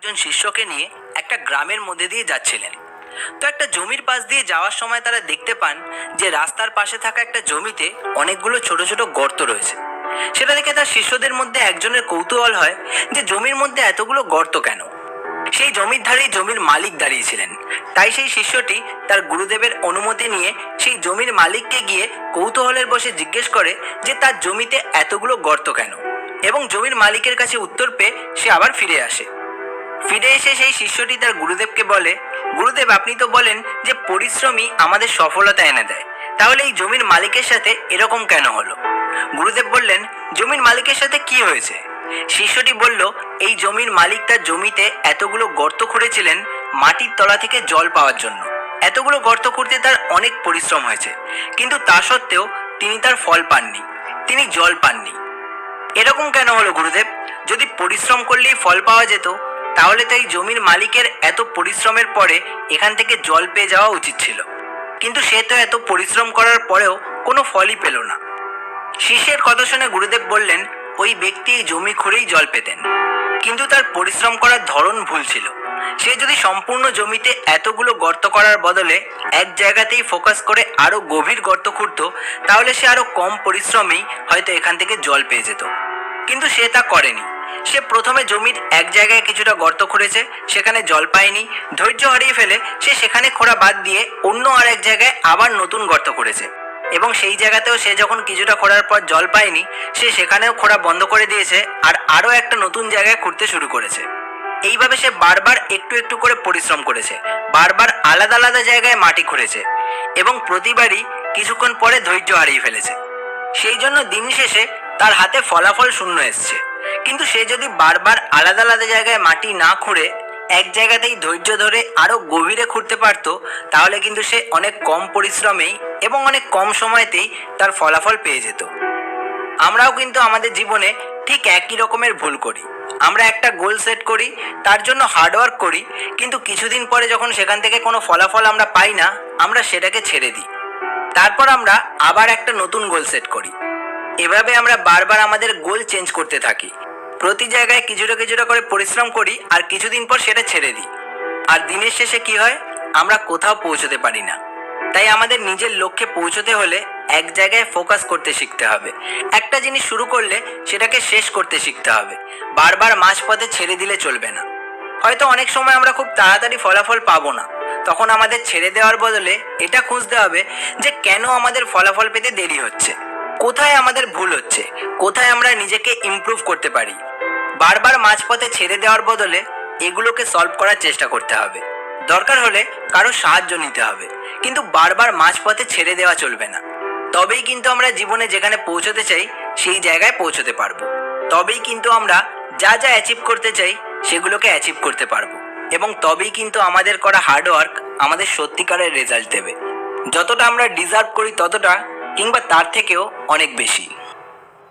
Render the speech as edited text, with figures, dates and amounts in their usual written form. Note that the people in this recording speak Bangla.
কয়েকজন শিষ্যকে নিয়ে একটা গ্রামের মধ্যে দিয়ে যাচ্ছিলেন। তো একটা জমির পাশ দিয়ে যাওয়ার সময় তারা দেখতে পান যে রাস্তার পাশে থাকা একটা জমিতে অনেকগুলো ছোট ছোট গর্ত রয়েছে। সেটা দেখে তার শিষ্যদের মধ্যে একজনের কৌতূহল হয় যে জমির মধ্যে এতগুলো গর্ত কেন। সেই জমির ধারেই জমির মালিক দাঁড়িয়েছিলেন। তাই সেই শিষ্যটি তার গুরুদেবের অনুমতি নিয়ে সেই জমির মালিককে গিয়ে কৌতূহলের বসে জিজ্ঞেস করে যে তার জমিতে এতগুলো গর্ত কেন, এবং জমির মালিকের কাছে উত্তর পেয়ে সে আবার ফিরে আসে। ফিরে এসে সেই শিষ্যটি তার গুরুদেবকে বলে, গুরুদেব, আপনি তো বলেন যে পরিশ্রমই আমাদের সফলতা এনে দেয়, তাহলে এই জমির মালিকের সাথে এরকম কেন হলো? গুরুদেব বললেন, জমির মালিকের সাথে কি হয়েছে? শিষ্যটি বলল, এই জমির মালিক তার জমিতে এতগুলো গর্ত খুঁড়েছিলেন মাটির তলা থেকে জল পাওয়ার জন্য। এতগুলো গর্ত খুঁড়তে তার অনেক পরিশ্রম হয়েছে, কিন্তু তা সত্ত্বেও তিনি তার ফল পাননি, তিনি জল পাননি। এরকম কেন হলো গুরুদেব? যদি পরিশ্রম করলেই ফল পাওয়া যেত, তাহলে তো এই জমির মালিকের এত পরিশ্রমের পরে এখান থেকে জল পেয়ে যাওয়া উচিত ছিল, কিন্তু সে তো এত পরিশ্রম করার পরেও কোনো ফলই পেল না। শিষ্যের কথা শুনে গুরুদেব বললেন, ওই ব্যক্তি এই জমি খুঁড়েই জল পেতেন, কিন্তু তার পরিশ্রম করার ধরন ভুল ছিল। সে যদি সম্পূর্ণ জমিতে এতগুলো গর্ত করার বদলে এক জায়গাতেই ফোকাস করে আরো গভীর গর্ত খুঁড়ত, তাহলে সে আরো কম পরিশ্রমেই হয়তো এখান থেকে জল পেয়ে যেত। কিন্তু সে তা করেনি। সে প্রথমে জমির এক জায়গায় কিছুটা গর্ত খুঁড়েছে, সেখানে জল পায়নি, ধৈর্য হারিয়ে ফেলে সে সেখানে খোঁড়া বাদ দিয়ে অন্য আর এক জায়গায় আবার নতুন গর্ত খুঁড়েছে, এবং সেই জায়গাতেও সে যখন কিছুটা খোঁড়ার পর জল পায়নি, সে সেখানেও খোঁড়া বন্ধ করে দিয়েছে আর আরও একটা নতুন জায়গায় খুঁড়তে শুরু করেছে। এইভাবে সে বারবার একটু একটু করে পরিশ্রম করেছে, বারবার আলাদা আলাদা জায়গায় মাটি খুঁড়েছে, এবং প্রতিবারই কিছুক্ষণ পরে ধৈর্য হারিয়ে ফেলেছে। সেই জন্য দিন শেষে তার হাতে ফলাফল শূন্য এসছে। কিন্তু সে যদি বারবার আলাদা আলাদা জায়গায় মাটি না খুঁড়ে এক জায়গাতেই ধৈর্য ধরে আরো গভীরে খুঁড়তে পারত, তাহলে কিন্তু সে অনেক কম পরিশ্রমেই এবং অনেক কম সময়তেই তার ফলাফল পেয়ে যেত। আমরাও কিন্তু আমাদের জীবনে ঠিক একই রকমের ভুল করি। আমরা একটা গোল সেট করি, তার জন্য হার্ডওয়ার্ক করি, কিন্তু কিছুদিন পরে যখন সেখান থেকে কোনো ফলাফল আমরা পাই না, আমরা সেটাকে ছেড়ে দিই। তারপর আমরা আবার একটা নতুন গোল সেট করি। এভাবে আমরা বারবার আমাদের গোল চেঞ্জ করতে থাকি। প্রতি জায়গায় কিছুটা কিছুটা করে পরিশ্রম করি আর কিছুদিন পর সেটা ছেড়ে দিই। আর দিনের শেষে কি হয়? আমরা কোথাও পৌঁছতে পারি না। তাই আমাদের নিজের লক্ষ্যে পৌঁছতে হলে এক জায়গায় ফোকাস করতে শিখতে হবে। একটা জিনিস শুরু করলে সেটাকে শেষ করতে শিখতে হবে। বারবার মাঝপথে ছেড়ে দিলে চলবে না। হয়তো অনেক সময় আমরা খুব তাড়াতাড়ি ফলাফল পাবো না, তখন আমাদের ছেড়ে দেওয়ার বদলে এটা খুঁজতে হবে যে কেন আমাদের ফলাফল পেতে দেরি হচ্ছে, কোথায় আমাদের ভুল হচ্ছে, কোথায় আমরা নিজেকে ইমপ্রুভ করতে পারি। বারবার মাঝপথে ছেড়ে দেওয়ার বদলে এগুলোকে সলভ করার চেষ্টা করতে হবে। দরকার হলে কারো সাহায্য নিতে হবে, কিন্তু বারবার মাঝপথে ছেড়ে দেওয়া চলবে না। তবেই কিন্তু আমরা জীবনে যেখানে পৌঁছতে চাই সেই জায়গায় পৌঁছতে পারবো। তবেই কিন্তু আমরা যা যা অ্যাচিভ করতে চাই সেগুলোকে অ্যাচিভ করতে পারবো, এবং তবেই কিন্তু আমাদের করা হার্ডওয়ার্ক আমাদের সত্যিকারের রেজাল্ট দেবে। যতটা আমরা ডিজার্ভ করি ততটা, কিংবা তার থেকেও অনেক বেশি।